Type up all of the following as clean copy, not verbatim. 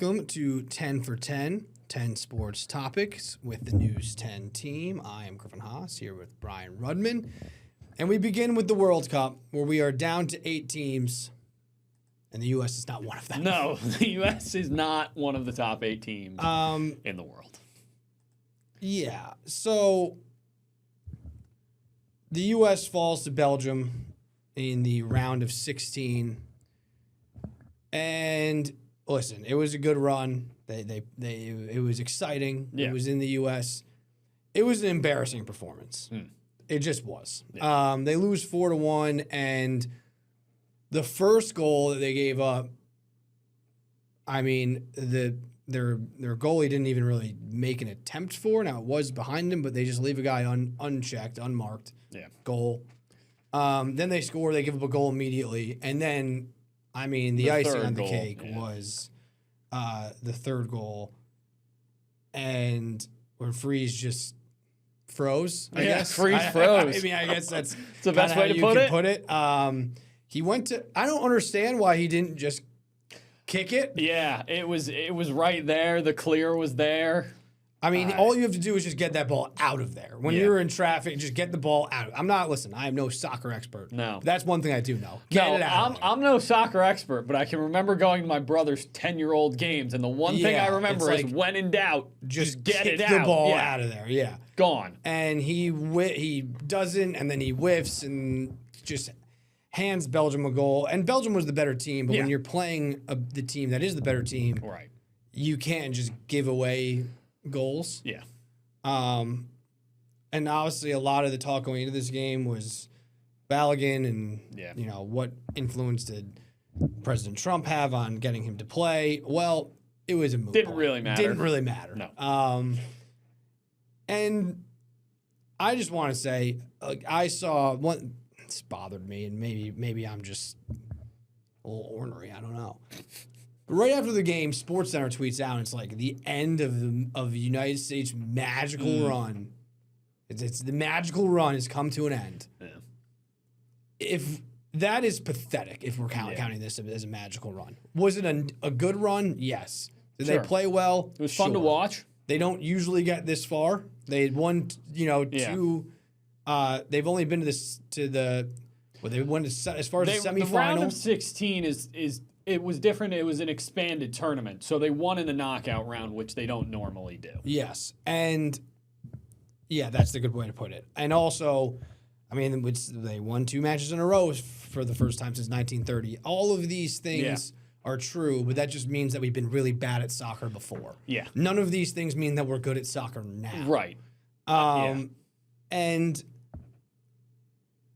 welcome to 10 for 10, 10 sports topics with the News 10 team. I am Griffin Haas here with Brian Rudman. And we begin with the World Cup, where we are down to 8 teams, and the U.S. is not one of them. No, the U.S. is not one of the top 8 teams in the world. Yeah, so the U.S. falls to Belgium in the round of 16. And listen, it was a good run. It was exciting. Yeah. It was in the U.S. It was an embarrassing performance. It just was. Yeah. They lose 4-1, and the first goal that they gave up, I mean, their goalie didn't even really make an attempt for. Now it was behind him, but they just leave a guy unchecked, unmarked. Yeah. Goal. Then they score. They give up a goal immediately, and then, I mean, the icing on the cake was the third goal, and where Freeze just froze. I guess Freeze froze. I mean, I guess that's the best way to put it. He went to. I don't understand why he didn't just kick it. Yeah, it was right there. The clear was there. I mean, all you have to do is just get that ball out of there. When you're in traffic, just get the ball out. I am no soccer expert. No. That's one thing I do know. Get it out of there. I'm no soccer expert, but I can remember going to my brother's 10-year-old games, and the one thing I remember is when in doubt, just get it out. The ball out of there, yeah. Gone. And he doesn't, and then he whiffs and just hands Belgium a goal. And Belgium was the better team, but when you're playing the team that is the better team, right, you can't just give away goals. Yeah. And obviously a lot of the talk going into this game was Balogun and what influence did President Trump have on getting him to play? Well, it was a moot Didn't point. really matter. Didn't really matter. No. And I just want to say, I saw one. This bothered me, and maybe I'm just a little ornery. I don't know. Right after the game, SportsCenter tweets out, it's like the end of the United States magical run. It's the magical run has come to an end. Yeah. If that is pathetic, if we're counting this as a magical run, was it a good run? Yes. Did they play well? It was fun to watch. They don't usually get this far. They had won, two. They've only been they went as far as the semifinal. The round of 16 is. It was different. It was an expanded tournament. So they won in the knockout round, which they don't normally do. Yes. And, yeah, that's the good way to put it. And also, I mean, they won 2 matches in a row for the first time since 1930. All of these things are true, but that just means that we've been really bad at soccer before. Yeah. None of these things mean that we're good at soccer now. Right. And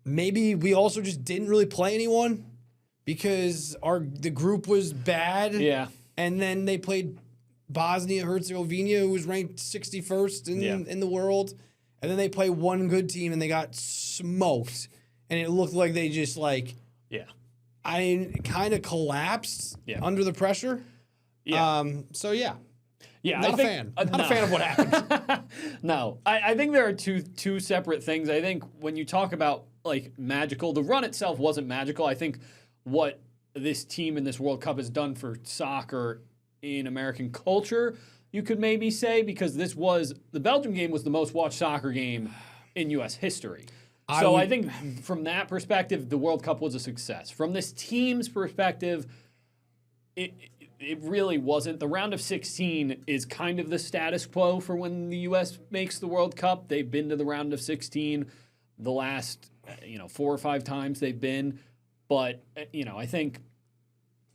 maybe we also just didn't really play anyone. Because the group was bad. Yeah. And then they played Bosnia-Herzegovina, who was ranked 61st in the world. And then they played one good team, and they got smoked. And it looked like they just, kind of collapsed under the pressure. Yeah. Yeah, not a fan. Not a fan of what happened. No. I think there are two separate things. I think when you talk about, magical, the run itself wasn't magical. I think what this team in this World Cup has done for soccer in American culture, you could maybe say, because the Belgium game was the most watched soccer game in U.S. history. I think from that perspective, the World Cup was a success. From this team's perspective, it really wasn't. The round of 16 is kind of the status quo for when the U.S. makes the World Cup. They've been to the round of 16 the last 4 or 5 times they've been. But, I think,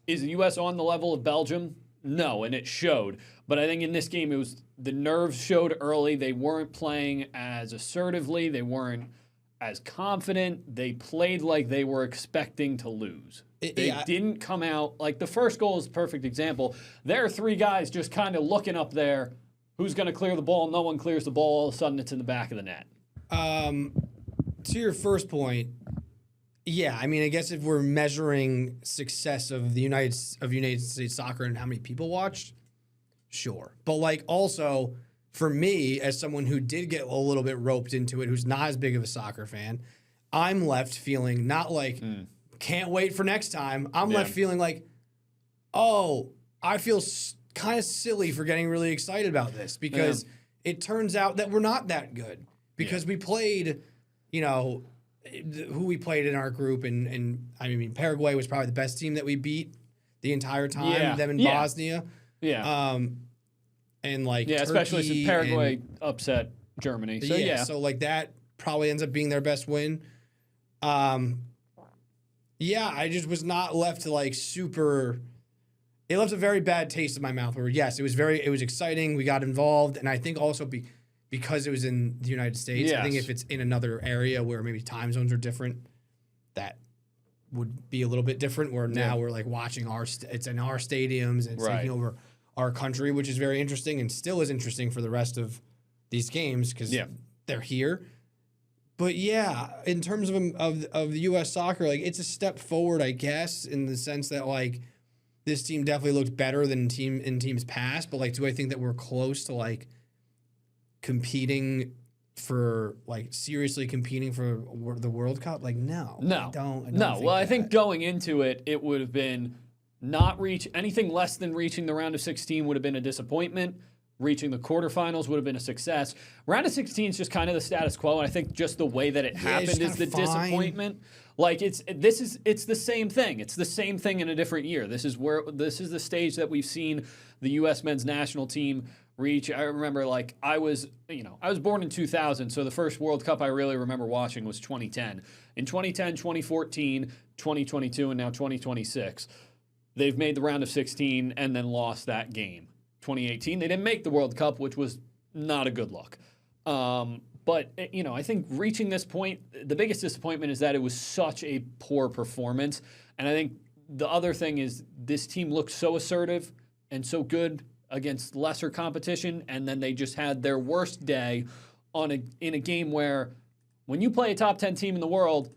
is the U.S. on the level of Belgium? No, and it showed. But I think in this game, the nerves showed early. They weren't playing as assertively. They weren't as confident. They played like they were expecting to lose. They didn't come out. The first goal is a perfect example. There are 3 guys just kind of looking up there. Who's going to clear the ball? No one clears the ball. All of a sudden, it's in the back of the net. To your first point, yeah, I mean, I guess if we're measuring success of the United States soccer and how many people watched, sure. But also for me, as someone who did get a little bit roped into it, who's not as big of a soccer fan, I'm left feeling not can't wait for next time. I'm left feeling I feel kind of silly for getting really excited about this because it turns out that we're not that good because we played, who we played in our group. And I mean, Paraguay was probably the best team that we beat the entire time, them in Bosnia. Yeah. And like, yeah, Turkey especially since Paraguay upset Germany. So so like that probably ends up being their best win. I just was not left to like super. It left a very bad taste in my mouth. Where yes, it was exciting. We got involved, and I think also because it was in the United States. Yes. I think if it's in another area where maybe time zones are different, that would be a little bit different. Where now we're like watching it's in our stadiums and it's taking over our country, which is very interesting and still is interesting for the rest of these games because they're here. But in terms of the U.S. soccer, like it's a step forward, I guess, in the sense that like this team definitely looked better than teams past. But like, do I think that we're close to like seriously competing for the World Cup? Like, no, I don't. I think going into it, it would have been not reach anything less than reaching the round of 16 would have been a disappointment. Reaching the quarterfinals would have been a success. Round of 16 is just kind of the status quo, and I think just the way that it happened is the disappointment. Like it's the same thing. It's the same thing in a different year. This is the stage that we've seen the U.S. men's national team reach. I remember I was born in 2000, so the first World Cup I really remember watching was 2010. In 2010, 2014, 2022, and now 2026, they've made the round of 16 and then lost that game. 2018, they didn't make the World Cup, which was not a good look. But I think reaching this point, the biggest disappointment is that it was such a poor performance. And I think the other thing is this team looked so assertive and so good against lesser competition, and then they just had their worst day in a game where when you play a top 10 team in the world,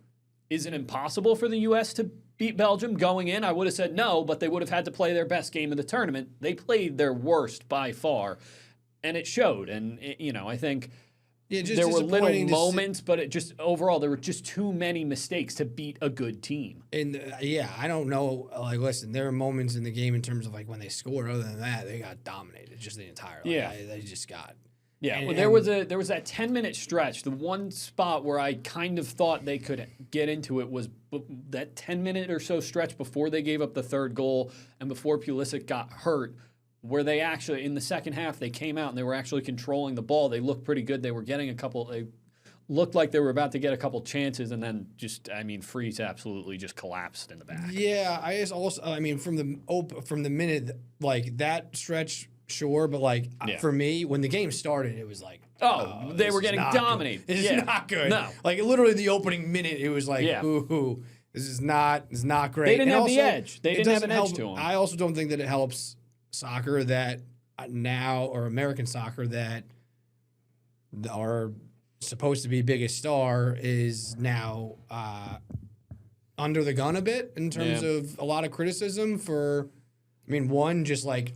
is it impossible for the U.S. to beat Belgium going in? I would have said no, but they would have had to play their best game of the tournament. They played their worst by far, and it showed. And, I think there were little moments, but it just overall, there were just too many mistakes to beat a good team. And, I don't know. Like, listen, there are moments in the game in terms of, like, when they scored. Other than that, they got dominated just the entire they just got. Yeah, there was that 10-minute stretch. The one spot where I kind of thought they could get into it was that 10-minute or so stretch before they gave up the third goal and before Pulisic got hurt, where they actually, in the second half, they came out and they were actually controlling the ball. They looked pretty good. They were getting they looked like they were about to get a couple chances, and then Freeze absolutely just collapsed in the back. Yeah, I just also, from the minute, like, that stretch, sure, but for me, when the game started, it was like, they were getting dominated. This is not good. No. Like, literally the opening minute, it was like, ooh, this is not great. They didn't have the edge. They didn't have an edge to them. I also don't think that it helps soccer that now, or American soccer, that our supposed to be biggest star is now under the gun a bit in terms of a lot of criticism for, one, just like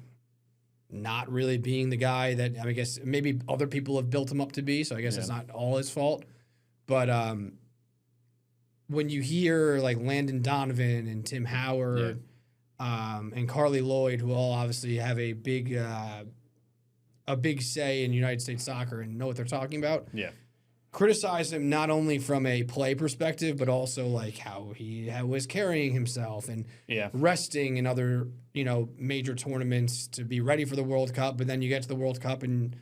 not really being the guy that I guess maybe other people have built him up to be, so I guess it's not all his fault. But when you hear like Landon Donovan and Tim Howard and Carly Lloyd, who all obviously have a big say in United States soccer and know what they're talking about, criticize him not only from a play perspective, but also like how he was carrying himself and resting in other major tournaments to be ready for the World Cup. But then you get to the World Cup and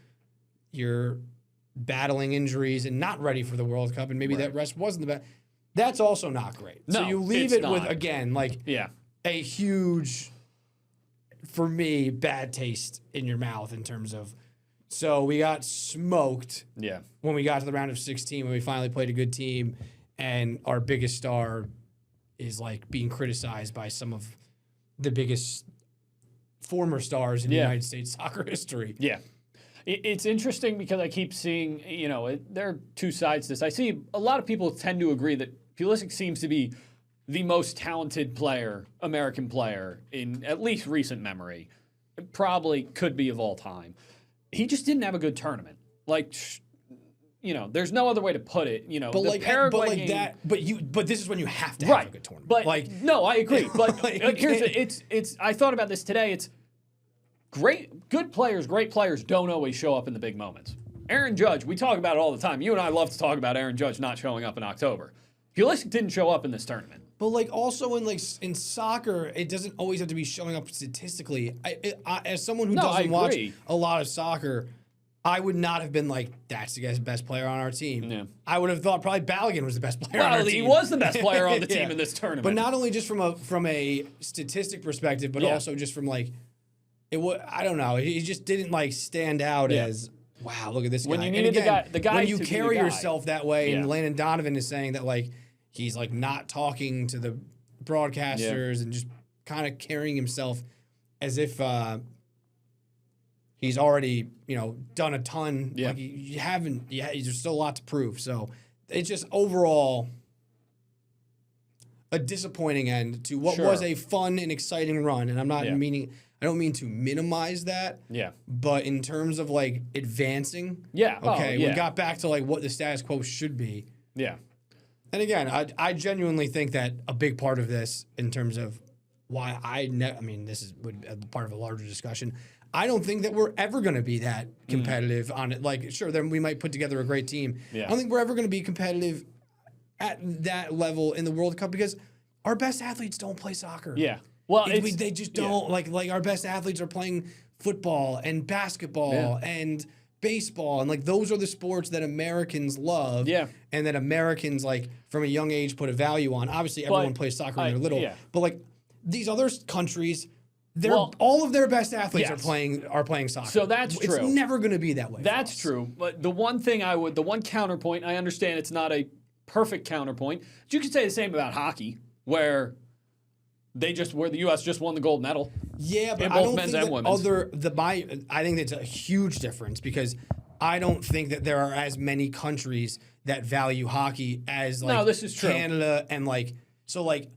you're battling injuries and not ready for the World Cup, and maybe that rest wasn't the best. That's also not great. No, so you leave it with, again, like a huge, for me, bad taste in your mouth in terms of. So we got smoked when we got to the round of 16, when we finally played a good team, and our biggest star is like being criticized by some of the biggest former stars in United States soccer history. Yeah. It's interesting because I keep seeing, there are two sides to this. I see a lot of people tend to agree that Pulisic seems to be the most talented American player in at least recent memory. Probably could be of all time. He just didn't have a good tournament. Like, there's no other way to put it. But the like Paraguay but like game, that. But this is when you have to have a good tournament. But no, I agree. But here's it's. I thought about this today. It's Good players, great players don't always show up in the big moments. Aaron Judge, we talk about it all the time. You and I love to talk about Aaron Judge not showing up in October. Pulisic didn't show up in this tournament. But like also in soccer, it doesn't always have to be showing up statistically. As someone who doesn't watch a lot of soccer, I would not have been like, that's the guy's best player on our team. Yeah. I would have thought probably Balogun was the best player on our team. He was the best player on the team in this tournament. But not only just from a statistic perspective, but also just from like I don't know. He just didn't like stand out as wow. Look at this guy. When you needed the guy when you to carry be the guy. yourself that way, and Landon Donovan is saying that like he's like not talking to the broadcasters and just kind of carrying himself as if he's already done a ton. Yeah. Like you haven't. Yeah, there's still a lot to prove. So it's just overall a disappointing end to what was a fun and exciting run. And I'm not meaning. I don't mean to minimize that. Yeah. But in terms of like advancing. Yeah. Okay. We got back to like what the status quo should be. Yeah. And again, I genuinely think that a big part of this, in terms of why I mean, this would be part of a larger discussion. I don't think that we're ever going to be that competitive on it. Like, sure, then we might put together a great team. Yeah. I don't think we're ever going to be competitive at that level in the World Cup because our best athletes don't play soccer. Yeah. Well, they just don't like our best athletes are playing football and basketball and baseball, and like those are the sports that Americans love. Yeah. And that Americans like from a young age put a value on. Obviously, everyone plays soccer when they're little, but like these other countries, all of their best athletes are playing soccer. So that's true. It's never going to be that way. That's true. But the one counterpoint, I understand it's not a perfect counterpoint. But you could say the same about hockey, where the U.S. just won the gold medal. Yeah, but in I both don't men's think and women's. I think it's a huge difference because I don't think that there are as many countries that value hockey as like this is true. Canada and like so like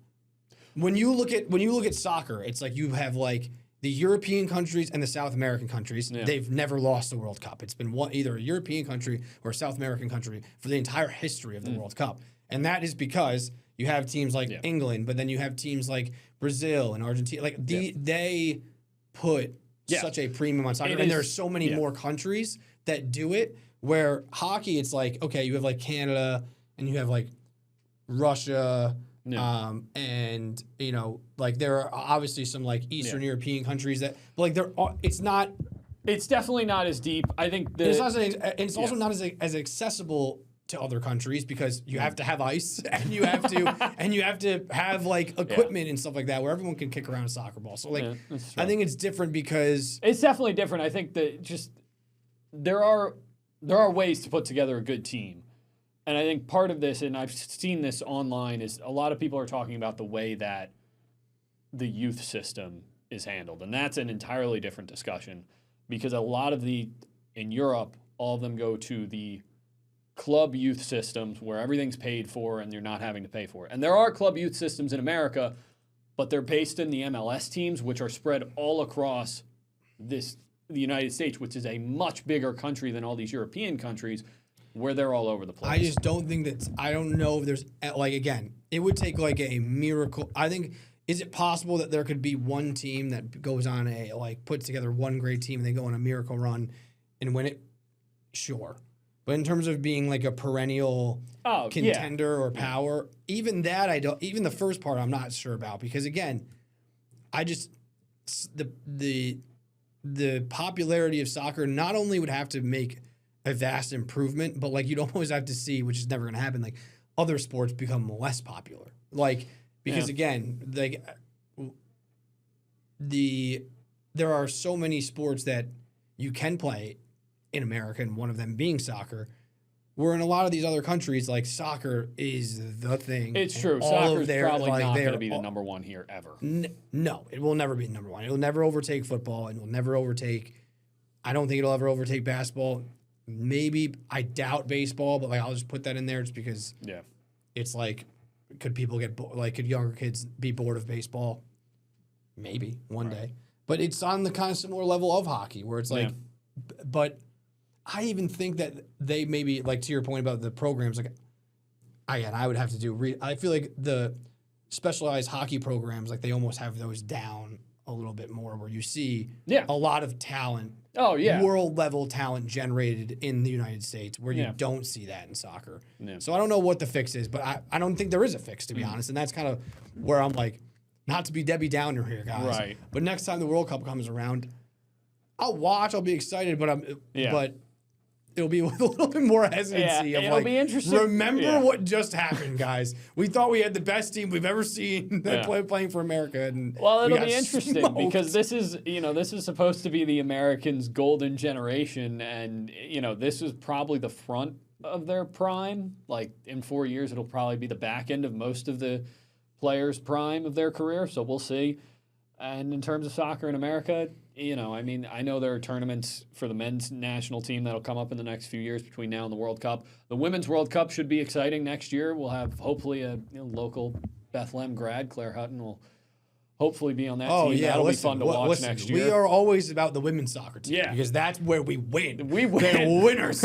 when you look at soccer, it's like you have like the European countries and the South American countries. Yeah. They've never lost the World Cup. It's been either a European country or a South American country for the entire history of the World Cup, and that is because you have teams like England, but then you have teams like Brazil and Argentina. Like they put such a premium on soccer, and there are so many more countries that do it. Where hockey, it's like you have like Canada and you have like Russia, and like there are obviously some like Eastern European countries that, but like it's not. It's definitely not as deep. I think it's also not as accessible to other countries because you have to have ice and you have to have like equipment and stuff like that where everyone can kick around a soccer ball. So like I think it's different because it's definitely different. I think that just there are ways to put together a good team. And I think part of this, and I've seen this online, is a lot of people are talking about the way that the youth system is handled. And that's an entirely different discussion because a lot of in Europe, all of them go to the club youth systems where everything's paid for and you're not having to pay for it. And there are club youth systems in America, but they're based in the MLS teams, which are spread all across the United States, which is a much bigger country than all these European countries where they're all over the place. I just don't think I don't know if there's, like, again, it would take like a miracle. I think, is it possible that there could be one team that goes on puts together one great team and they go on a miracle run and win it? Sure. But in terms of being like a perennial contender or power, even that even the first part I'm not sure about because again, the popularity of soccer not only would have to make a vast improvement, but like you'd always have to see, which is never going to happen, like other sports become less popular. Like because again, like there are so many sports that you can play in America, and one of them being soccer, where in a lot of these other countries, like soccer is the thing. It's true. Soccer's probably not going to be the number one here ever. No, it will never be number one. It will never overtake football. It will never overtake. I don't think it'll ever overtake basketball. Maybe I doubt baseball, but like I'll just put that in there just because. Yeah. It's like, could people could younger kids be bored of baseball? Maybe one day, but it's on the kind of similar level of hockey where it's like, but. I even think that they maybe, like to your point about the programs, like, again, I would have to do, I feel like the specialized hockey programs, like they almost have those down a little bit more, where you see Yeah. a lot of talent, Oh, yeah. world level talent generated in the United States, where you Yeah. don't see that in soccer. Yeah. So I don't know what the fix is, but I don't think there is a fix, to be honest. And that's kind of where I'm like, not to be Debbie Downer here, guys. Right. But next time the World Cup comes around, I'll watch. I'll be excited, but it'll be with a little bit more hesitancy of it'll be interesting. remember what just happened, guys. We thought we had the best team we've ever seen playing for America, and well, we it'll got be interesting smoked. because this is supposed to be the Americans' golden generation, and this is probably the front of their prime. Like in 4 years, it'll probably be the back end of most of the players' prime of their career. So we'll see. And in terms of soccer in America, I know there are tournaments for the men's national team that'll come up in the next few years between now and the World Cup. The Women's World Cup should be exciting next year. We'll have hopefully a local Bethlehem grad, Claire Hutton, will hopefully be on that team. Yeah, that'll be fun to watch next year. We are always about the women's soccer team because that's where we win. We win. They're winners.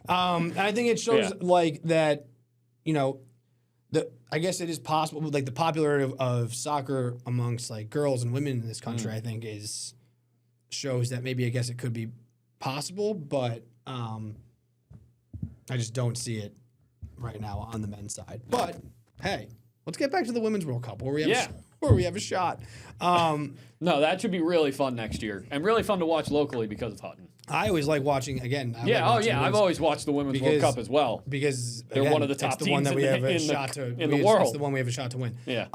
I think it shows that, I guess it is possible, like the popularity of soccer amongst like girls and women in this country, I think shows that maybe I guess it could be possible, but I just don't see it right now on the men's side. But hey, let's get back to the Women's World Cup where we have a shot. No, that should be really fun next year and really fun to watch locally because of Hutton. I always like watching again. I've always watched the Women's World Cup as well because they're one of the top the teams one that we have a in shot in the world. It's the one we have a shot to win. Yeah.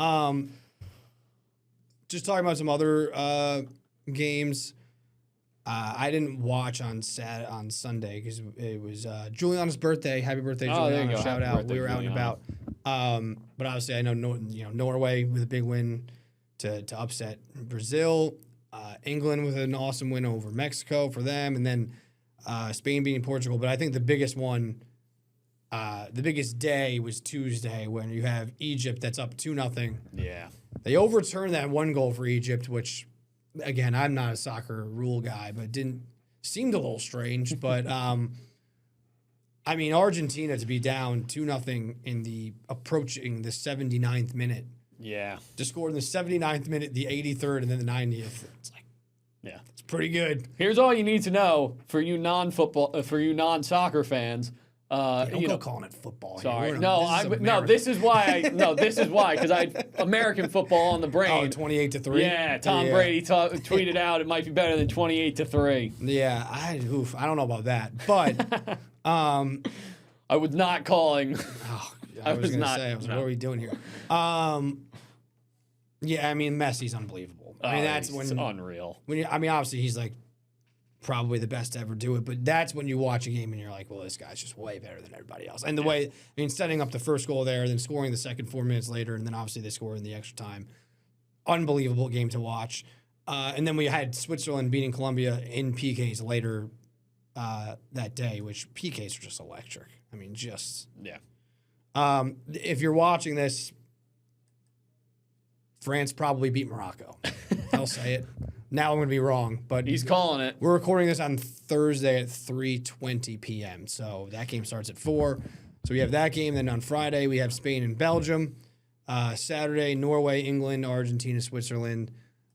Just talking about some other games. I didn't watch on Sunday because it was Juliana's birthday. Happy birthday, Juliana! Shout out. We were out and about. But obviously, I know Norway with a big win to upset Brazil. England with an awesome win over Mexico for them, and then Spain beating Portugal. But I think the biggest one, the biggest day was Tuesday when you have Egypt that's up 2-0. Yeah. They overturned that one goal for Egypt, which, again, I'm not a soccer rule guy, but seemed a little strange. But Argentina to be down 2-0 in approaching the 79th minute. Yeah. To score in the 79th minute, the 83rd, and then the 90th. It's like, it's pretty good. Here's all you need to know for you non-soccer fans. Don't go calling it football. Sorry, this is why because American football on the brain. Oh, 28-3. Yeah, Tom Brady tweeted out it might be better than 28-3. Yeah, I don't know about that, but I was not calling. I was going to say, what are we doing here? Messi's unbelievable. That's when unreal. Obviously he's like probably the best to ever do it, but that's when you watch a game and you're like, well, this guy's just way better than everybody else. And the way, setting up the first goal there, then scoring the second 4 minutes later, and then obviously they score in the extra time. Unbelievable game to watch. And then we had Switzerland beating Colombia in PKs later that day, which PKs are just electric. If you're watching this, France probably beat Morocco. I'll say it. Now I'm going to be wrong, but he's calling it. We're recording this on Thursday at 3:20 p.m. So that game starts at 4. So we have that game. Then on Friday we have Spain and Belgium. Saturday, Norway, England, Argentina, Switzerland.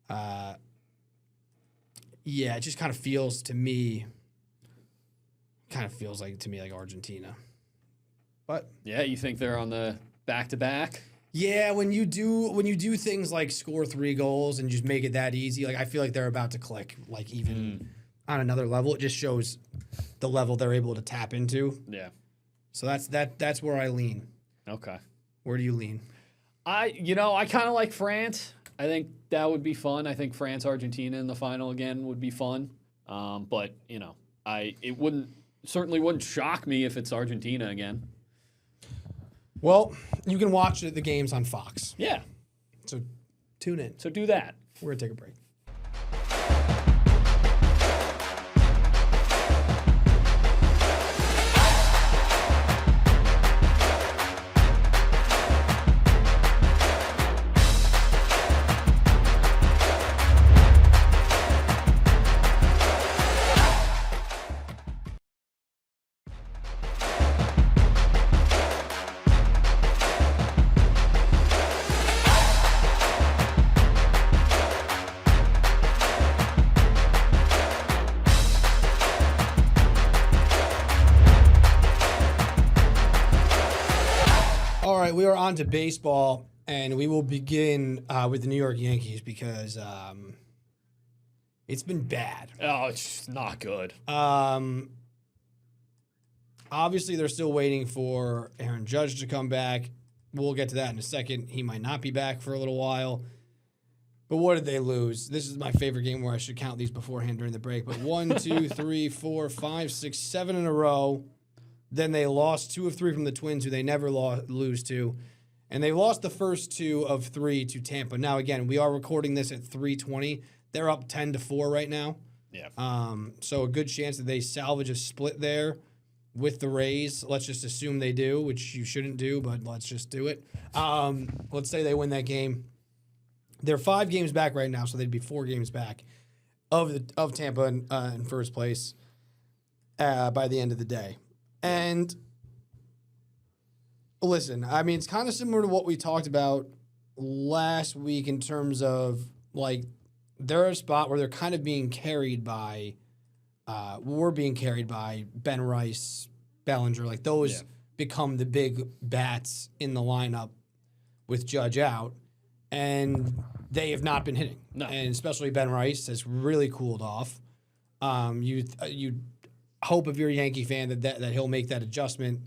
It just kind of feels to me. Like Argentina. But yeah, you think they're on the back-to-back? Yeah, when you do things like score 3 goals and just make it that easy, like I feel like they're about to click, like even on another level. It just shows the level they're able to tap into. Yeah. So that's where I lean. Okay. Where do you lean? I kind of like France. I think that would be fun. I think France Argentina in the final again would be fun. But it certainly wouldn't shock me if it's Argentina again. Well, you can watch the games on Fox. Yeah. So tune in. So do that. We're going to take a break. All right, we are on to baseball, and we will begin with the New York Yankees because it's been bad. Oh, it's just not good. Obviously, they're still waiting for Aaron Judge to come back. We'll get to that in a second. He might not be back for a little while. But what did they lose? This is my favorite game where I should count these beforehand during the break. But 1, 2, 3, 4, 5, 6, 7 in a row. Then they lost 2 of 3 from the Twins, who they never lose to. And they lost the first 2 of 3 to Tampa. Now, again, we are recording this at 3:20. They're up 10-4 right now. Yeah. So a good chance that they salvage a split there with the Rays. Let's just assume they do, which you shouldn't do, but let's just do it. Let's say they win that game. They're 5 games back right now, so they'd be 4 games back of Tampa in first place by the end of the day. And listen, I mean, it's kind of similar to what we talked about last week in terms of, like, they're at a spot where they're kind of being carried by, we're being carried by Ben Rice, Bellinger. Like, those become the big bats in the lineup with Judge out. And they have not been hitting. No. And especially Ben Rice has really cooled off. You hope if you're a Yankee fan that he'll make that adjustment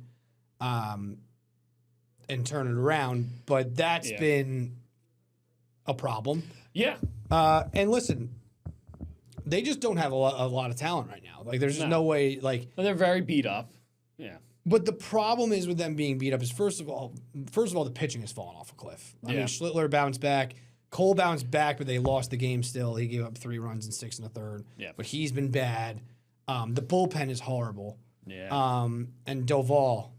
and turn it around. But that's been a problem. Yeah. And listen, they just don't have a lot of talent right now. Like, there's just no way. Like, They're very beat up. Yeah. But the problem is with them being beat up is first of all, the pitching has fallen off a cliff. I mean, Schlittler bounced back, Cole bounced back, but they lost the game still. He gave up 3 runs in 6 1/3. Yeah. But he's been bad. The bullpen is horrible. Yeah. And Doval.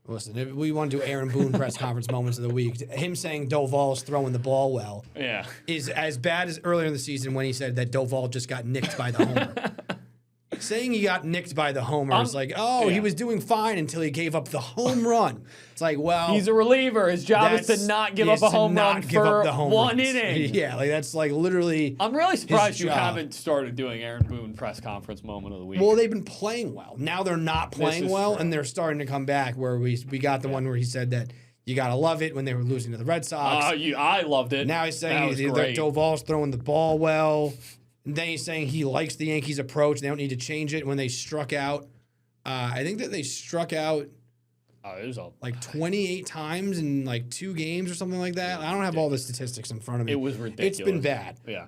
Listen, if we want to do Aaron Boone press conference moments of the week, him saying Doval's throwing the ball well is as bad as earlier in the season when he said that Doval just got nicked by the homer. Saying he got nicked by the homer is like, he was doing fine until he gave up the home run. It's like, well, he's a reliever. His job is to not give up a home run for one inning. Yeah, like that's like literally. I'm really surprised you haven't started doing Aaron Boone press conference moment of the week. Well, they've been playing well. Now they're not playing well, and they're starting to come back. Where we got the one where he said that you gotta love it when they were losing to the Red Sox. I loved it. Now he's saying that Doval's throwing the ball well. And then he's saying he likes the Yankees' approach. They don't need to change it. When they struck out, I think that they struck out like 28 times in like 2 games or something like that. I don't have all the statistics in front of me. It was ridiculous. It's been bad. Yeah.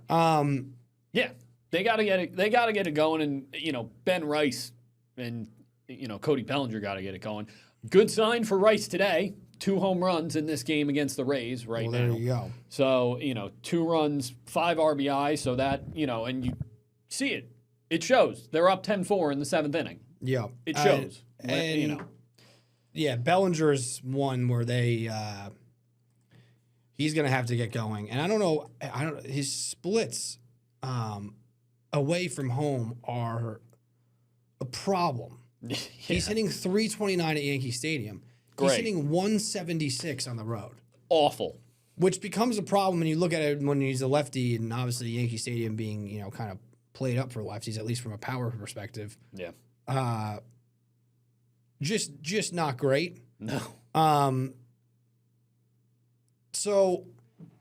They got to get it. They got to get it going. And Ben Rice and Cody Bellinger got to get it going. Good sign for Rice today. 2 home runs in this game against the Rays now. There you go. So, 2 runs, 5 RBI, so that, and you see it. It shows. They're up 10-4 in the 7th inning. Yeah. It shows. Yeah, Bellinger's one where he's going to have to get going. And I don't know, his splits away from home are a problem. Yeah. He's hitting 329 at Yankee Stadium. He's hitting 176 on the road. Awful. Which becomes a problem when you look at it when he's a lefty, and obviously Yankee Stadium being, kind of played up for lefties, at least from a power perspective. Yeah. Just not great. No. So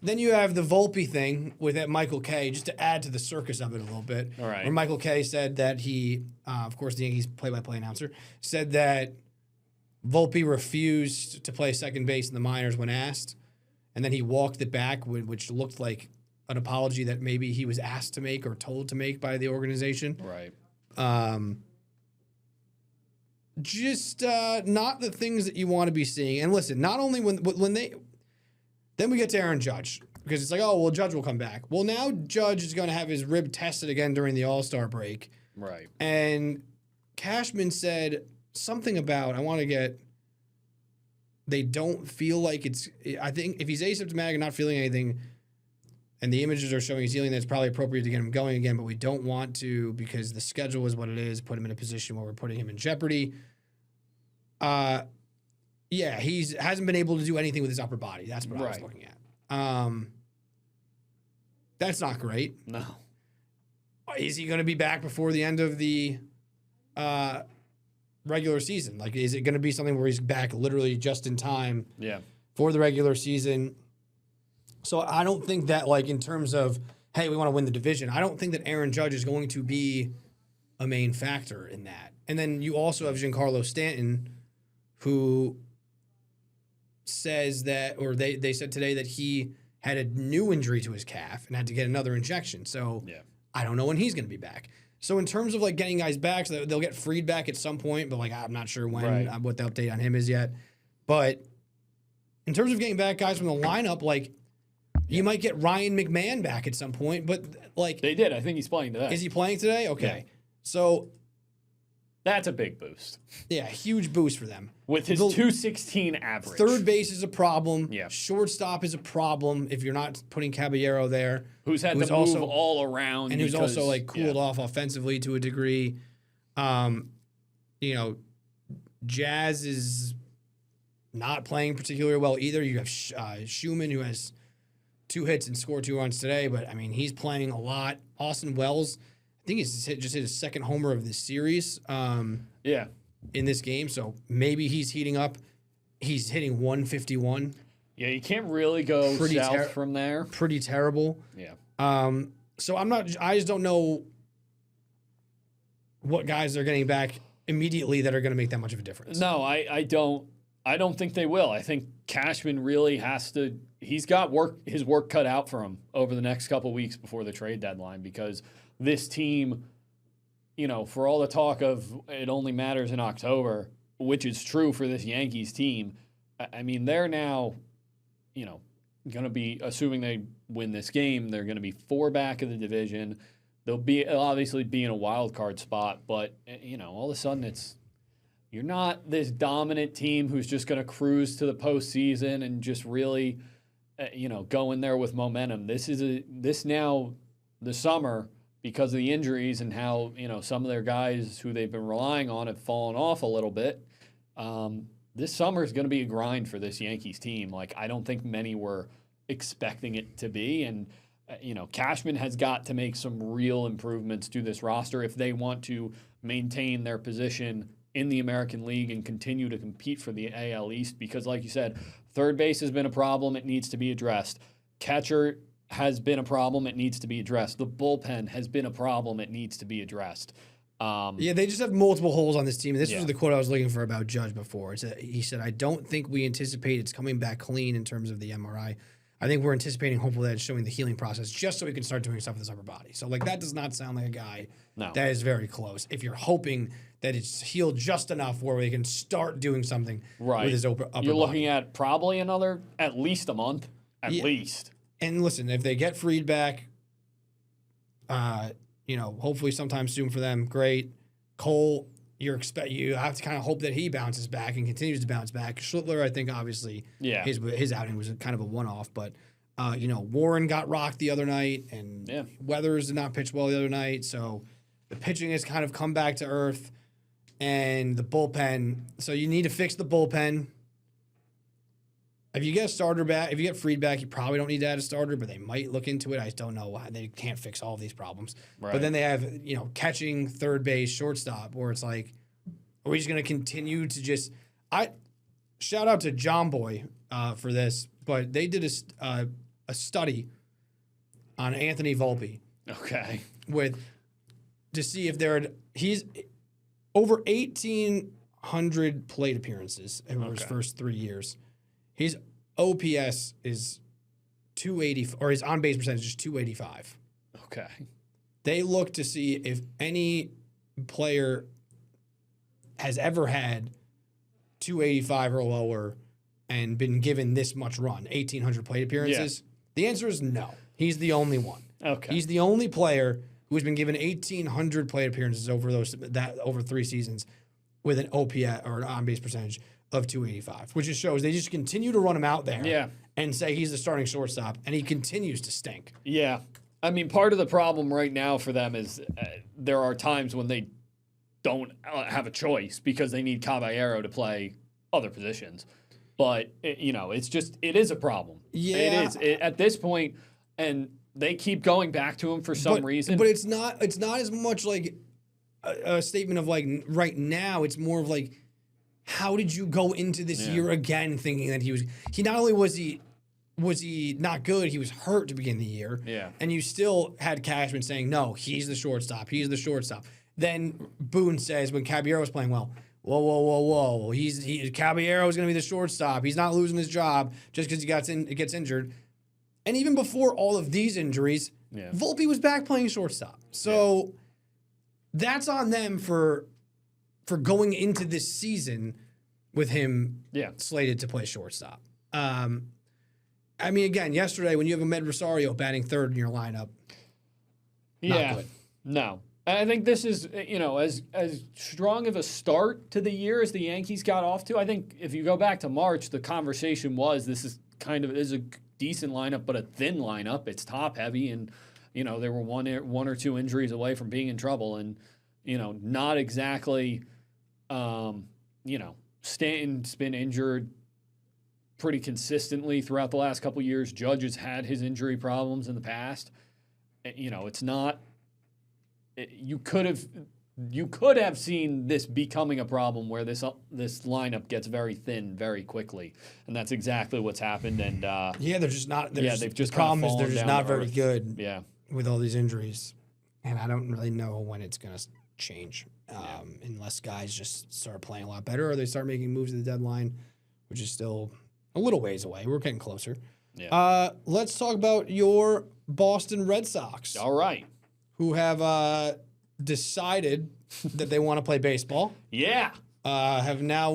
then you have the Volpe thing with that Michael Kay, just to add to the circus of it a little bit. All right. Where Michael Kay said that he, of course, the Yankees play-by-play announcer, said that Volpe refused to play second base in the minors when asked, and then he walked it back, which looked like an apology that maybe he was asked to make or told to make by the organization. Right. Just not the things that you want to be seeing. And listen, not only when they... Then we get to Aaron Judge, because it's like, oh, well, Judge will come back. Well, now Judge is going to have his rib tested again during the All-Star break. Right. And Cashman said something about, they don't feel like it's, I think if he's asymptomatic and not feeling anything, and the images are showing he's healing, that's probably appropriate to get him going again, but we don't want to, because the schedule is what it is, put him in a position where we're putting him in jeopardy. Yeah, hasn't been able to do anything with his upper body. That's what I was looking at. That's not great. regular season? Like, is it going to be something where he's back literally just in time for the regular season? So I don't think that, like, in terms of, hey, we want to win the division, I don't think that Aaron Judge is going to be a main factor in that. And then you also have Giancarlo Stanton, who says that, or they said today that he had a new injury to his calf and had to get another injection. So I don't know when he's going to be back. So in terms of like getting guys back, so they'll get Fried back at some point, but like I'm not sure when, what the update on him is yet. But in terms of getting back guys from the lineup, like you might get Ryan McMahon back at some point, but like they did. I think he's playing today. Is he playing today? Okay. Yeah. So that's a big boost. Yeah, huge boost for them. With his 216 average. Third base is a problem. Yeah. Shortstop is a problem if you're not putting Caballero there. Who's had to move also, all around. And who's also like cooled off offensively to a degree. You know, Jazz is not playing particularly well either. You have Schumann, who has 2 hits and scored 2 runs today, but I mean, he's playing a lot. Austin Wells, I think he's just hit his second homer of the series. In this game, so maybe he's heating up. He's hitting 151. Yeah, you can't really go south from there. Pretty terrible. Yeah. So I just don't know what guys they're getting back immediately that are going to make that much of a difference. No, I don't think they will. I think Cashman really has to. He's got his work cut out for him over the next couple weeks before the trade deadline, because this team, you know, for all the talk of it only matters in October, which is true for this Yankees team, I mean, they're now, you know, going to be, assuming they win this game, they're going to be 4 back of the division. They'll obviously be in a wild card spot, but, you know, all of a sudden you're not this dominant team who's just going to cruise to the postseason and just really, you know, go in there with momentum. This now, the summer, because of the injuries and how, you know, some of their guys who they've been relying on have fallen off a little bit, this summer is going to be a grind for this Yankees team. Like, I don't think many were expecting it to be. And, you know, Cashman has got to make some real improvements to this roster if they want to maintain their position in the American League and continue to compete for the AL East. Because, like you said, third base has been a problem. It needs to be addressed. Catcher has been a problem. It needs to be addressed. The bullpen has been a problem. It needs to be addressed. They just have multiple holes on this team. This was the quote I was looking for about Judge before. He said, I don't think we anticipate it's coming back clean in terms of the MRI. I think we're anticipating, hopefully, that it's showing the healing process just so we can start doing stuff with his upper body. So, like, that does not sound like a guy that is very close. If you're hoping that it's healed just enough where we can start doing something with his upper body. You're looking at probably at least a month, at least. And listen, if they get Fried back, you know, hopefully sometime soon for them, great. Cole, you have to kind of hope that he bounces back and continues to bounce back. Schlittler, I think, obviously, his outing was kind of a one-off, but you know, Warren got rocked the other night, and Weathers did not pitch well the other night, so the pitching has kind of come back to earth, and the bullpen. So you need to fix the bullpen. If you get a starter back, if you get Fried back, you probably don't need to add a starter, but they might look into it. I just don't know why. They can't fix all of these problems. Right. But then they have, you know, catching, third base, shortstop, where it's like, are we just going to continue to just – shout out to John Boy for this, but they did a study on Anthony Volpe. Okay. To see if he's over 1,800 plate appearances over his first 3 years. His OPS is 280, or his on-base percentage is 285. Okay. They look to see if any player has ever had 285 or lower and been given this much run, 1,800 plate appearances. Yeah. The answer is no. He's the only one. Okay. He's the only player who has been given 1,800 plate appearances over 3 seasons with an OPS or an on-base percentage of 285, which just shows they just continue to run him out there and say he's the starting shortstop, and he continues to stink. Yeah. I mean, part of the problem right now for them is there are times when they don't have a choice because they need Caballero to play other positions. But, you know, it is a problem. Yeah. It is. At this point, and they keep going back to him for some reason. But it's not as much like a statement of like right now. It's more of like, how did you go into this year again thinking that he not only was he not good, he was hurt to begin the year. Yeah. And you still had Cashman saying, no, he's the shortstop. He's the shortstop. Then Boone says when Caballero was playing well, whoa. Caballero is going to be the shortstop. He's not losing his job just because he gets injured. And even before all of these injuries, Volpe was back playing shortstop. So that's on them for going into this season with him slated to play shortstop. I mean, again, yesterday when you have Ahmed Rosario batting third in your lineup, not good. No. I think this is, as strong of a start to the year as the Yankees got off to. I think if you go back to March, the conversation was this is a decent lineup, but a thin lineup. It's top heavy, and there were one or two injuries away from being in trouble, and not exactly. Stanton's been injured pretty consistently throughout the last couple of years. Judge has had his injury problems in the past. It's not. You could have seen this becoming a problem where this lineup gets very thin very quickly, and that's exactly what's happened. And they're just not. They've just the problem is they're just not very earth. good. Yeah. With all these injuries, and I don't really know when it's gonna change, unless guys just start playing a lot better or they start making moves at the deadline, which is still a little ways away. We're getting closer. Yeah. Let's talk about your Boston Red Sox. All right. Who have decided that they want to play baseball. Yeah. Have now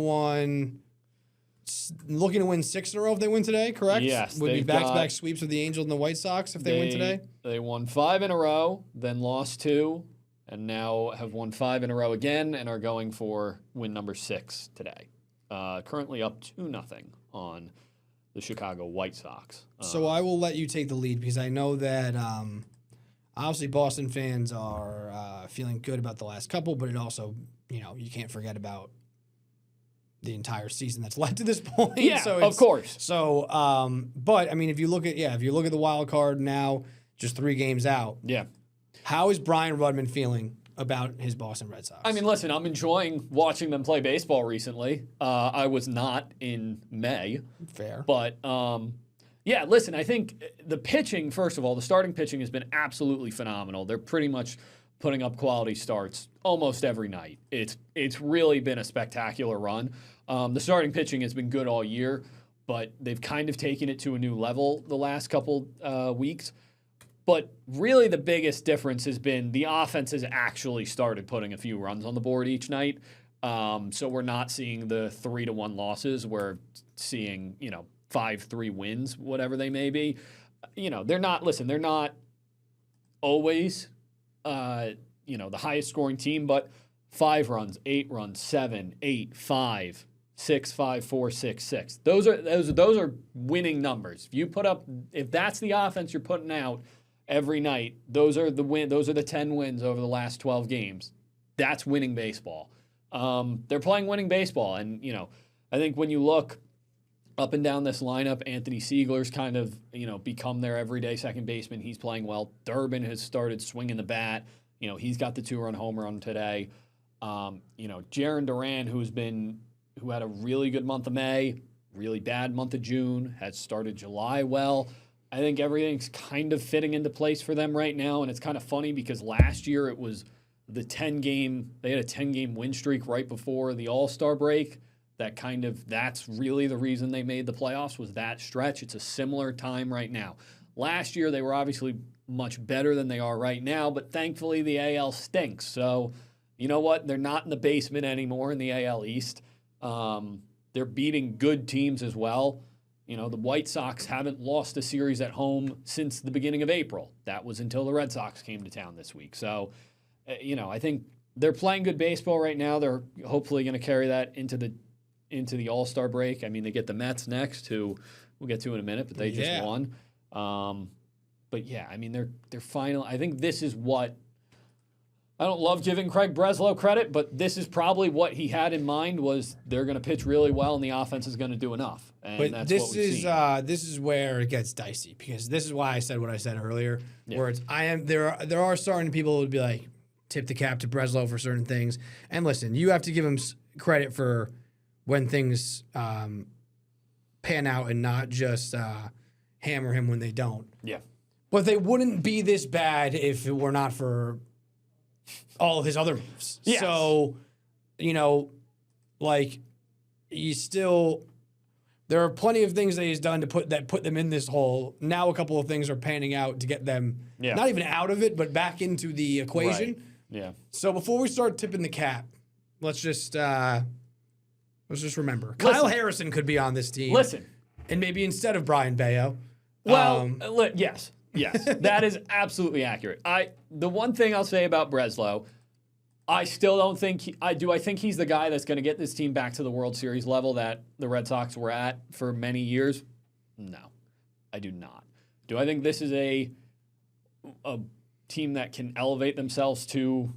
looking to win 6 in a row if they win today, correct? Yes. Would be back-to-back sweeps of the Angels and the White Sox if they win today? They won 5 in a row, then lost 2, and now have won 5 in a row again and are going for win number 6 today. Currently up 2-0 on the Chicago White Sox. So I will let you take the lead because I know that obviously Boston fans are feeling good about the last couple, but it also, you can't forget about the entire season that's led to this point. Yeah, so of course. So, but I mean, if you look at the wild card now, just 3 games out. Yeah. How is Brian Rudman feeling about his Boston Red Sox? I mean, listen, I'm enjoying watching them play baseball recently. I was not in May. Fair. But, listen, I think the pitching, first of all, the starting pitching has been absolutely phenomenal. They're pretty much putting up quality starts almost every night. It's really been a spectacular run. The starting pitching has been good all year, but they've kind of taken it to a new level the last couple weeks. But really the biggest difference has been the offense has actually started putting a few runs on the board each night. So we're not seeing the 3-1 losses. We're seeing, 5-3 wins, whatever they may be. They're not always, the highest scoring team, but 5 runs, 8 runs, 7, 8, 5, 6, 5, 4, 6, 6. Those are winning numbers. If that's the offense you're putting out every night, those are the 10 wins over the last 12 games. That's winning baseball. They're playing winning baseball, and I think when you look up and down this lineup, Anthony Siegler's kind of, become their everyday second baseman. He's playing well. Durbin has started swinging the bat. He's got the 2-run home run today. Jarren Duran, who had a really good month of May, really bad month of June, has started July well. I think everything's kind of fitting into place for them right now, and it's kind of funny because last year it was they had a 10-game win streak right before the All-Star break. That's really the reason they made the playoffs was that stretch. It's a similar time right now. Last year, they were obviously much better than they are right now, but thankfully the AL stinks. So, you know what? They're not in the basement anymore in the AL East. They're beating good teams as well. The White Sox haven't lost a series at home since the beginning of April. That was until the Red Sox came to town this week. So, I think they're playing good baseball right now. They're hopefully going to carry that into the All-Star break. I mean, they get the Mets next, who we'll get to in a minute, but they just won. But yeah, I mean, they're final. I think this is what I don't love giving Craig Breslow credit, but this is probably what he had in mind was they're going to pitch really well and the offense is going to do enough. And but that's this what we've is seen. This is where it gets dicey because this is why I said what I said earlier. Where there are certain people who would be like, tip the cap to Breslow for certain things. And listen, you have to give him credit for when things pan out and not just hammer him when they don't. Yeah. But they wouldn't be this bad if it were not for all of his other moves. Yes. So, like, you still... There are plenty of things that he's done to put them in this hole. Now a couple of things are panning out to get them not even out of it, but back into the equation. Right. Yeah. So before we start tipping the cap, let's just remember Kyle Harrison could be on this team. Listen, and maybe instead of Brian Bayo. Well, yes, that is absolutely accurate. The one thing I'll say about Breslow, I still don't think I think he's the guy that's going to get this team back to the World Series level that the Red Sox were at for many years. No, I do not. Do I think this is a team that can elevate themselves to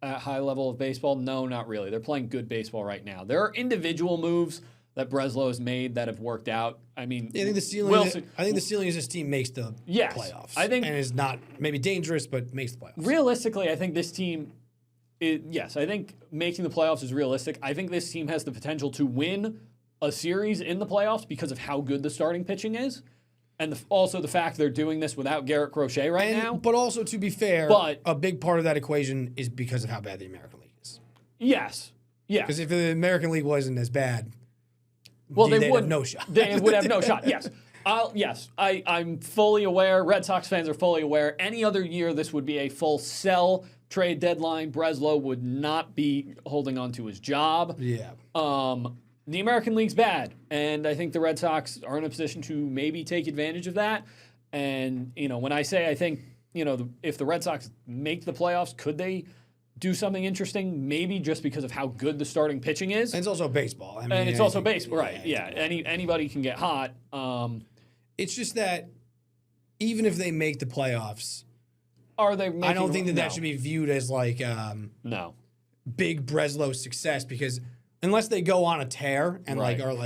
a high level of baseball? No, not really. They're playing good baseball right now. There are individual moves that Breslow has made that have worked out. I mean, I think the ceiling is this team makes the playoffs. I think, and is not maybe dangerous, but makes the playoffs. Realistically, I think this team. I think making the playoffs is realistic. I think this team has the potential to win a series in the playoffs because of how good the starting pitching is, and also the fact they're doing this without Garrett Crochet now. But also, to be fair, a big part of that equation is because of how bad the American League is. Yes. Yeah. Because if the American League wasn't as bad, they'd have no shot. They would have no shot. Yes. I'm fully aware. Red Sox fans are fully aware. Any other year, this would be a full sell trade deadline. Breslow would not be holding on to his job. Yeah. The American League's bad, and I think the Red Sox are in a position to maybe take advantage of that. And, when I say I think, if the Red Sox make the playoffs, could they do something interesting? Maybe just because of how good the starting pitching is. And it's also baseball. And it's also baseball, right. Yeah, anybody can get hot. It's just that even if they make the playoffs, are they? I don't think that should be viewed as like no big Breslow success, because unless they go on a tear and are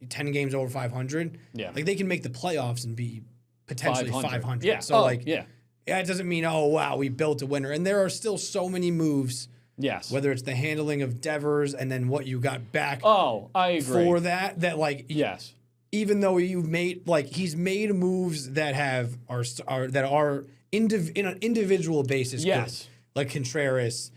10 games over 500, they can make the playoffs and be potentially 500. Yeah. So it doesn't mean we built a winner. And there are still so many moves. Yes. Whether it's the handling of Devers and then what you got back. Oh, I agree. For that yes. Even though you've made he's made moves that are in an individual basis. Yes. Good. Like Contreras,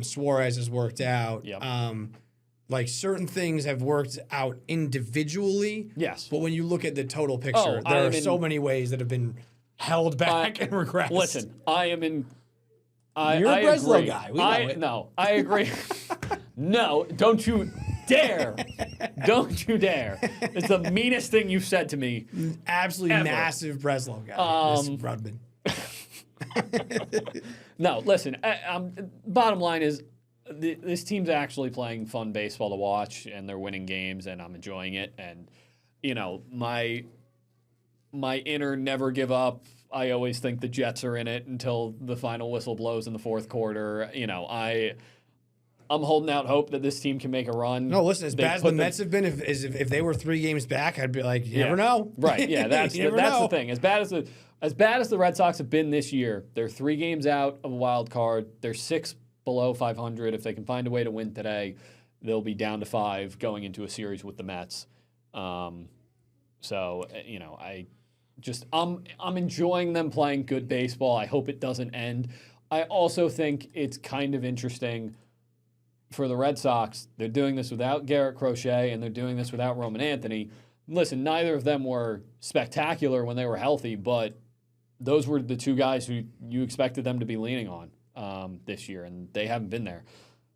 Suarez has worked out. Yep. Certain things have worked out individually. Yes. But when you look at the total picture, there are so many ways that have been held back and regressed. Listen, I am in. You're a Breslow guy. We know it. No, I agree. No, don't you dare. Don't you dare. It's the meanest thing you've said to me. Absolutely ever. Massive Breslow guy. This Rudman. No, listen. Bottom line is, this team's actually playing fun baseball to watch, and they're winning games, and I'm enjoying it. And my inner never give up. I always think the Jets are in it until the final whistle blows in the fourth quarter. I'm holding out hope that this team can make a run. No, listen, as bad as the Mets have been, if they were 3 games back, I'd be like, you never know. Right, yeah, that's the thing. As bad as the Red Sox have been this year, they're 3 games out of a wild card. They're 6 below 500. If they can find a way to win today, they'll be down to 5 going into a series with the Mets. I'm enjoying them playing good baseball. I hope it doesn't end. I also think it's kind of interesting for the Red Sox. They're doing this without Garrett Crochet, and they're doing this without Roman Anthony. Listen, neither of them were spectacular when they were healthy, but those were the 2 guys who you expected them to be leaning on this year, and they haven't been there.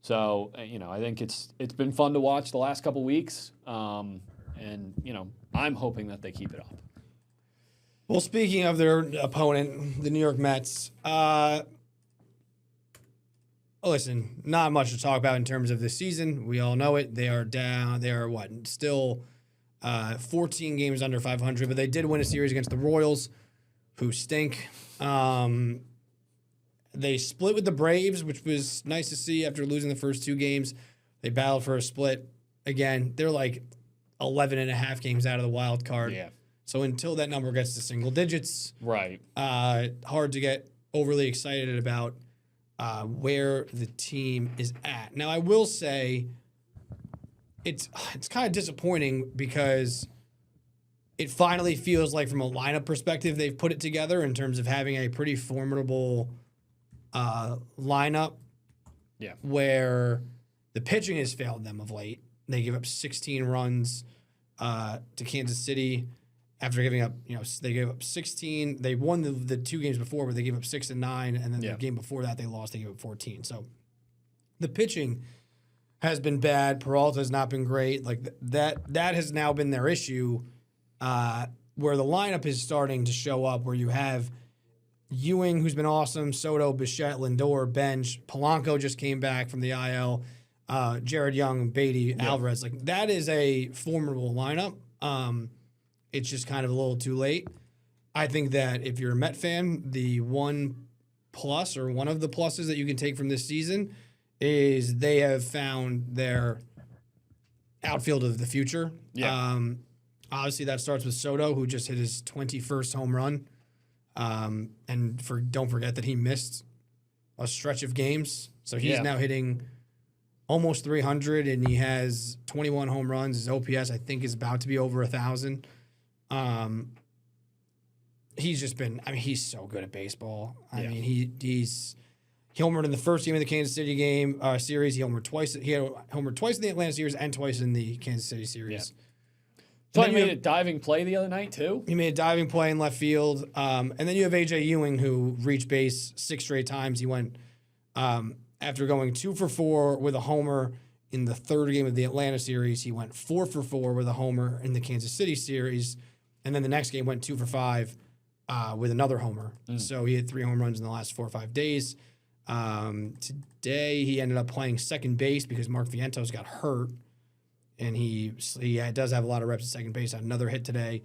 So, I think it's been fun to watch the last couple weeks, and I'm hoping that they keep it up. Well, speaking of their opponent, the New York Mets, listen, not much to talk about in terms of this season. We all know it. They are down. They are still 14 games under 500, but they did win a series against the Royals, who stink. They split with the Braves, which was nice to see after losing the first 2 games. They battled for a split. Again, they're 11 and a half games out of the wild card. Yeah. So until that number gets to single digits, right, hard to get overly excited about. where the team is at. Now, I will say it's kind of disappointing because it finally feels like from a lineup perspective they've put it together in terms of having a pretty formidable lineup. Yeah. Where the pitching has failed them of late. They give up 16 runs to Kansas City after giving up, they gave up 16. They won the 2 games before, but they gave up 6 and 9, and then the game before that they lost. They gave up 14. So the pitching has been bad. Peralta has not been great. Like that has now been their issue. Where the lineup is starting to show up, where you have Ewing, who's been awesome, Soto, Bichette, Lindor, bench. Polanco just came back from the IL. Jared Young, Beatty, Alvarez. Like that is a formidable lineup. It's just kind of a little too late. I think that if you're a Met fan, the one plus or one of the pluses that you can take from this season is they have found their outfield of the future. Yeah. Obviously, that starts with Soto, who just hit his 21st home run. And don't forget that he missed a stretch of games. So he's now hitting almost 300, and he has 21 home runs. His OPS, I think, is about to be over 1,000. He's just been, he's so good at baseball. I mean, he homered in the first game of the Kansas City series. He homered twice. He had homered twice in the Atlanta series and twice in the Kansas City series. Yeah. So he made a diving play the other night, too? He made a diving play in left field. And then you have A.J. Ewing, who reached base 6 straight times. He went, after going 2 for 4 with a homer in the third game of the Atlanta series, he went 4 for 4 with a homer in the Kansas City series. And then the next game went 2 for 5 with another homer. So he had 3 home runs in the last 4 or 5 days. Today, he ended up playing second base because Mark Vientos got hurt. And he does have a lot of reps at second base. Had another hit today.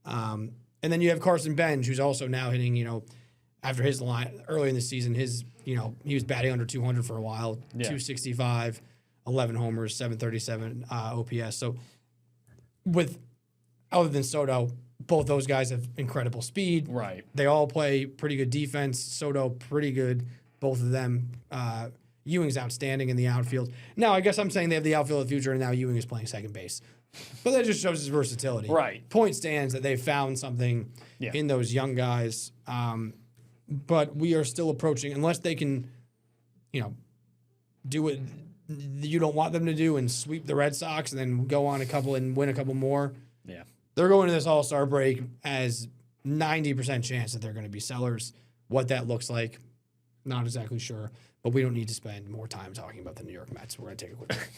And then you have Carson Bench, who's also now hitting, after his line early in the season, he was batting under 200 for a while, 265, 11 homers, 737 OPS. So other than Soto, both those guys have incredible speed. Right. They all play pretty good defense. Soto, pretty good, both of them. Ewing's outstanding in the outfield. Now, I guess I'm saying they have the outfield of the future, and now Ewing is playing second base. But that just shows his versatility. Right. Point stands that they found something in those young guys. But we are still approaching, unless they can, do what you don't want them to do and sweep the Red Sox and then go on a couple and win a couple more. Yeah. They're going to this All-Star break as 90% chance that they're going to be sellers. What that looks like, not exactly sure. But we don't need to spend more time talking about the New York Mets. We're going to take a quick break.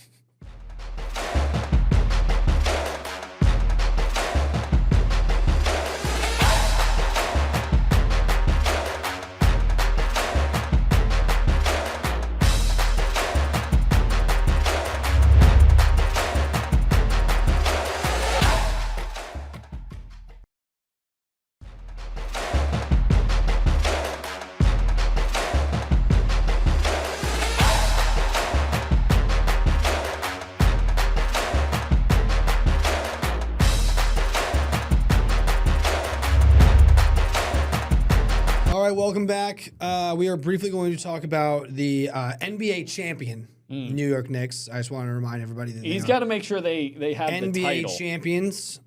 Welcome back. We are briefly going to talk about the NBA champion, New York Knicks. I just want to remind everybody that he's got to make sure they have NBA the title. champions,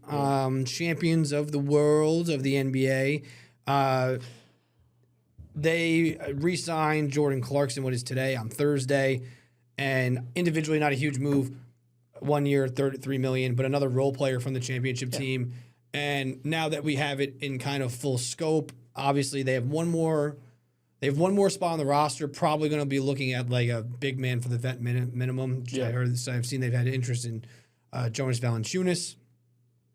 champions of the world of the NBA. They re-signed Jordan Clarkson, what is today, on Thursday, and individually not a huge move. 1 year, $33 million, but another role player from the championship team. And now that we have it in kind of full scope, obviously they have one more spot on the roster. Probably going to be looking at like a big man for the vet minimum. I've seen they've had interest in Jonas Valanciunas,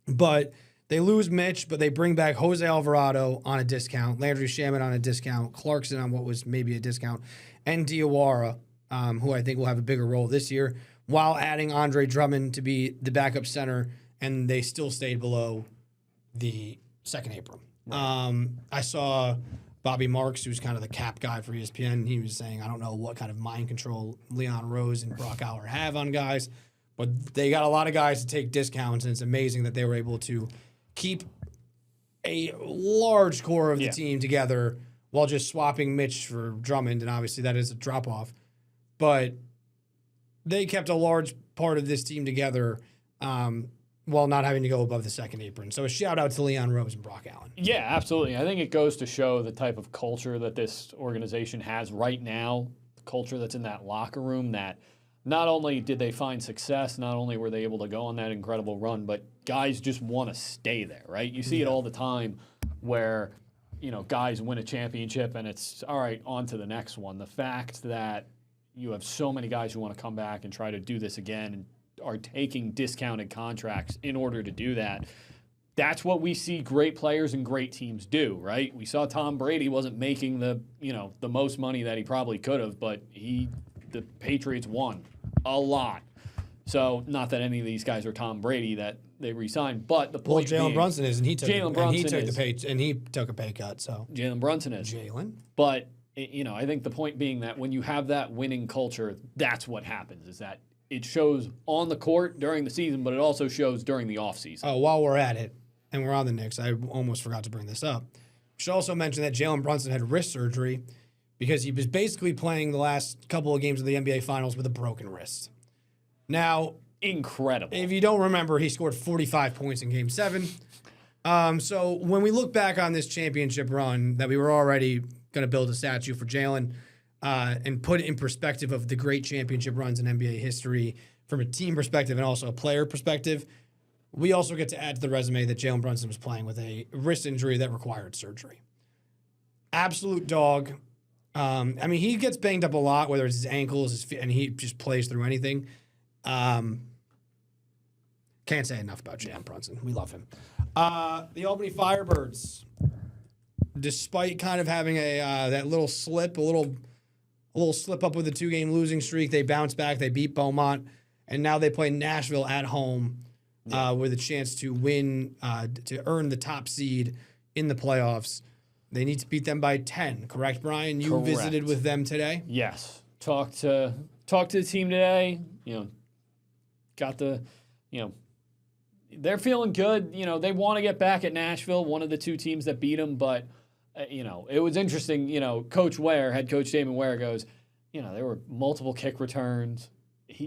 but they lose Mitch, but they bring back Jose Alvarado on a discount, Landry Shamet on a discount, Clarkson on what was maybe a discount, and Diawara, who I think will have a bigger role this year, while adding Andre Drummond to be the backup center, and they still stayed below the second apron. Right. I saw Bobby Marks, who's kind of the cap guy for ESPN. He was saying, I don't know what kind of mind control Leon Rose and Brock Aller have on guys, but they got a lot of guys to take discounts, and it's amazing that they were able to keep a large core of the team together while just swapping Mitch for Drummond, and obviously that is a drop-off. But they kept a large part of this team together while not having to go above the second apron. So a shout-out to Leon Rose and Brock Allen. Yeah, absolutely. I think it goes to show the type of culture that this organization has right now, the culture that's in that locker room, that not only did they find success, not only were they able to go on that incredible run, but guys just want to stay there, right? You see it all the time where, guys win a championship and it's, all right, on to the next one. The fact that you have so many guys who want to come back and try to do this again and are taking discounted contracts in order to do that, that's what we see great players and great teams do, right? We saw Tom Brady wasn't making the most money that he probably could have, but the Patriots won a lot. So not that any of these guys are Tom Brady that they re-signed, but the point Jalen Brunson is, and he took a pay cut. So Jalen Brunson is. But I think the point being that when you have that winning culture, that's what happens. Is that it shows on the court during the season, but it also shows during the offseason. Oh, while we're at it, and we're on the Knicks, I almost forgot to bring this up. Should also mention that Jalen Brunson had wrist surgery because he was basically playing the last couple of games of the NBA Finals with a broken wrist. Now, incredible. If you don't remember, he scored 45 points in Game 7. So when we look back on this championship run, that we were already going to build a statue for Jalen and put it in perspective of the great championship runs in NBA history from a team perspective and also a player perspective, we also get to add to the resume that Jalen Brunson was playing with a wrist injury that required surgery. Absolute dog. He gets banged up a lot, whether it's his ankles, his feet, and he just plays through anything. Can't say enough about Jalen Brunson. We love him. The Albany Firebirds, despite kind of having that little slip, a little slip up with a 2-game losing streak, they bounced back. They beat Beaumont, and now they play Nashville at home with a chance to win, to earn the top seed in the playoffs. They need to beat them by 10, correct, Brian? You visited with them today? Yes. Talked to the team today. They're feeling good. They want to get back at Nashville, one of the two teams that beat them. But, it was interesting. Coach Ware, head coach Damon Ware goes, there were multiple kick returns.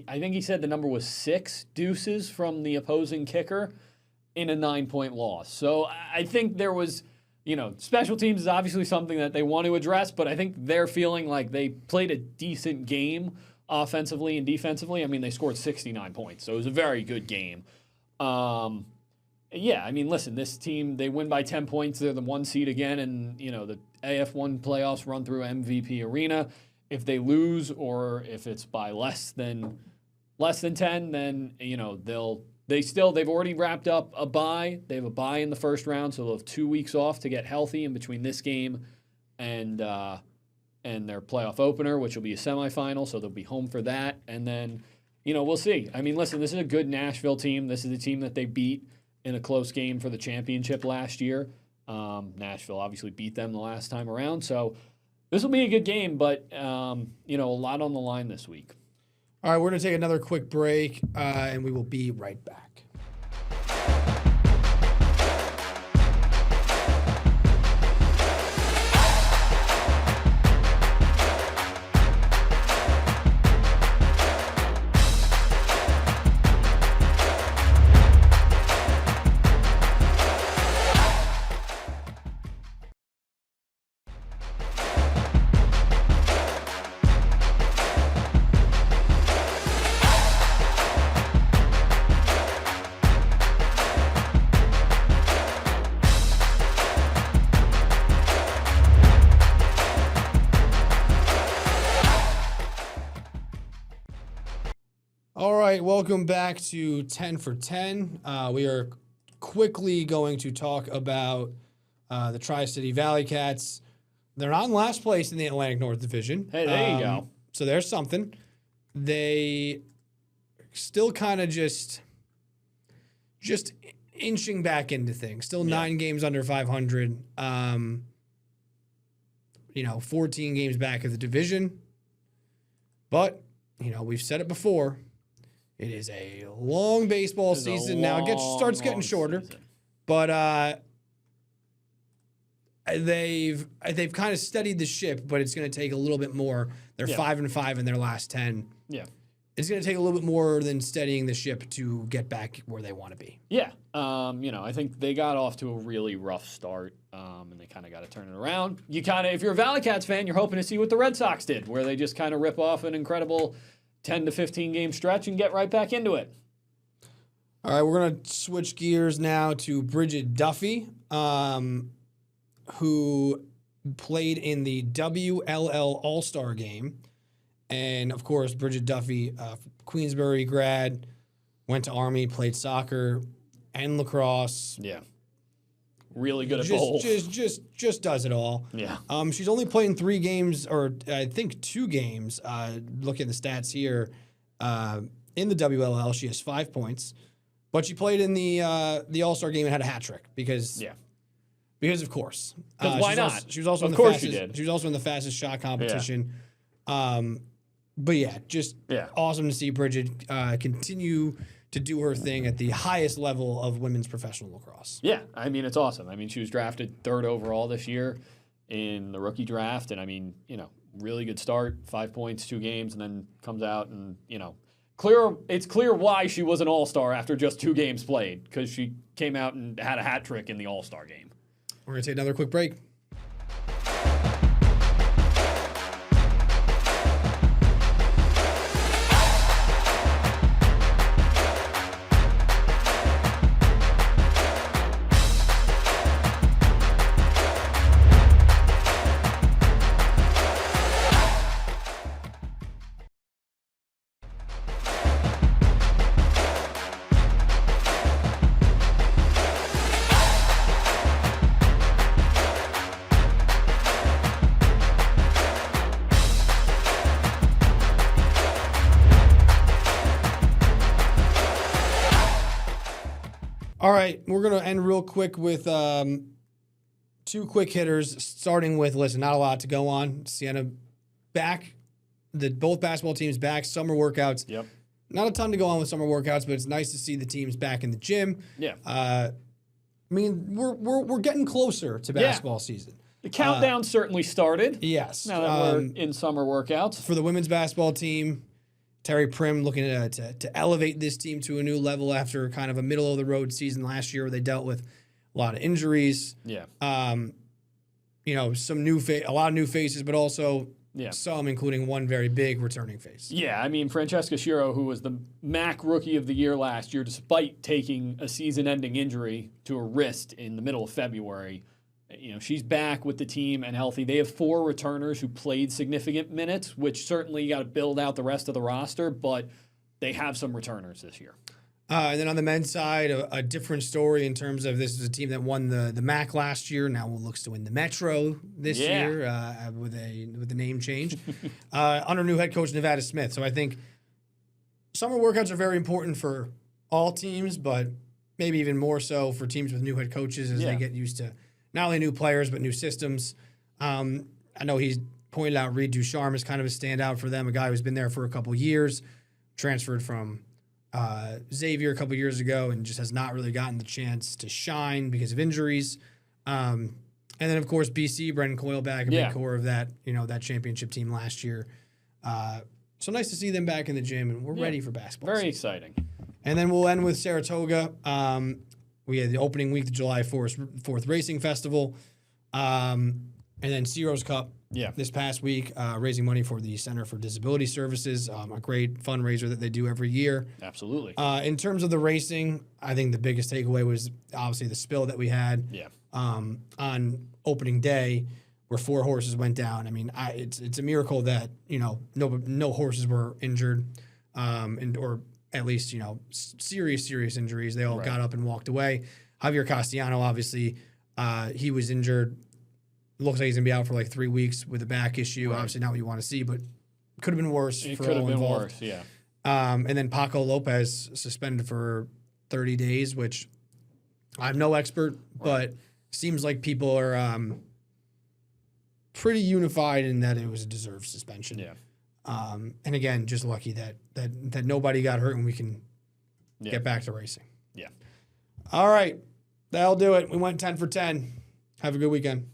I think he said the number was 6 deuces from the opposing kicker in a 9-point loss. So I think there was, special teams is obviously something that they want to address, but I think they're feeling like they played a decent game offensively and defensively. They scored 69 points, so it was a very good game. Listen, this team, they win by 10 points. They're the 1 seed again, and, the AF1 playoffs run through MVP Arena. If they lose or if it's by less than 10, then, they've already wrapped up a bye. They have a bye in the first round, so they'll have 2 weeks off to get healthy in between this game and their playoff opener, which will be a semifinal, so they'll be home for that. And then, we'll see. Listen, this is a good Nashville team. This is a team that they beat in a close game for the championship last year. Nashville obviously beat them the last time around, so this will be a good game, but, a lot on the line this week. All right, we're going to take another quick break, and we will be right back. All right, welcome back to 10 for 10. We are quickly going to talk about the Tri-City Valley Cats. They're not in last place in the Atlantic North Division. Hey, there you go. So there's something. They still kind of just inching back into things. Still 9 games under 500. 14 games back of the division. But, we've said it before. It is a long baseball season. Now it starts getting shorter. But they've kind of steadied the ship, but it's going to take a little bit more. They're 5-5 in their last 10. Yeah. It's going to take a little bit more than steadying the ship to get back where they want to be. Yeah. I think they got off to a really rough start, and they kind of got to turn it around. If you're a Valley Cats fan, you're hoping to see what the Red Sox did, where they just kind of rip off an incredible 10 to 15 game stretch and get right back into it. All right, we're going to switch gears now to Bridget Duffy, who played in the WLL All-Star Game. And, of course, Bridget Duffy, Queensbury grad, went to Army, played soccer and lacrosse. Yeah. Really good at both. Just does it all. Yeah. She's only played in 3 games, or I think 2 games. Look at the stats here. In the WLL, she has 5 points. But she played in the All-Star Game and had a hat trick because of course. Because why not? She was also of course she did. She was also in the fastest shot competition. Yeah. But awesome to see Bridget continue to do her thing at the highest level of women's professional lacrosse. Yeah, I mean, it's awesome. I mean, she was drafted 3rd overall this year in the rookie draft, and I mean, really good start, 5 points, 2 games, and then comes out and, it's clear why she was an all-star after just 2 games played, because she came out and had a hat trick in the all-star game. We're going to take another quick break. All right, we're going to end real quick with 2 quick hitters, starting with, not a lot to go on. Sienna back, both basketball teams back, summer workouts. Yep. Not a ton to go on with summer workouts, but it's nice to see the teams back in the gym. Yeah. I mean, we're getting closer to basketball season. The countdown certainly started. Yes. Now that we're in summer workouts. For the women's basketball team, Terry Prim looking to elevate this team to a new level after kind of a middle-of-the-road season last year where they dealt with a lot of injuries. Yeah. Some a lot of new faces, but also some, including one very big returning face. Yeah, I mean, Francesca Shiro, who was the MAC Rookie of the Year last year, despite taking a season-ending injury to her wrist in the middle of February, she's back with the team and healthy. They have 4 returners who played significant minutes, which certainly you got to build out the rest of the roster, but they have some returners this year. And then on the men's side, a different story in terms of this is a team that won the MAC last year. Now looks to win the Metro this year with a name change under new head coach Nevada Smith. So I think summer workouts are very important for all teams, but maybe even more so for teams with new head coaches as they get used to not only new players, but new systems. I know he's pointed out Reed Ducharme is kind of a standout for them, a guy who's been there for a couple years, transferred from Xavier a couple years ago and just has not really gotten the chance to shine because of injuries. And then, of course, BC, Brendan Coyle back, a big core of that, that championship team last year. So nice to see them back in the gym, and we're ready for basketball. Very exciting. And then we'll end with Saratoga. We had the opening week, the July 4th Racing Festival. And then Ciro's Cup this past week, raising money for the Center for Disability Services, a great fundraiser that they do every year. Absolutely. In terms of the racing, I think the biggest takeaway was obviously the spill that we had on opening day where 4 horses went down. I mean, it's a miracle that, no horses were injured or at least, serious injuries. They all got up and walked away. Javier Castellano, obviously, he was injured. Looks like he's going to be out for like 3 weeks with a back issue. Right. Obviously not what you want to see, but could have been worse. It for could have all been involved. worse, yeah. And then Paco Lopez suspended for 30 days, which I'm no expert, but seems like people are pretty unified in that it was a deserved suspension. Yeah. And again, just lucky that nobody got hurt and we can get back to racing. Yeah. All right. That'll do it. We went 10 for 10. Have a good weekend.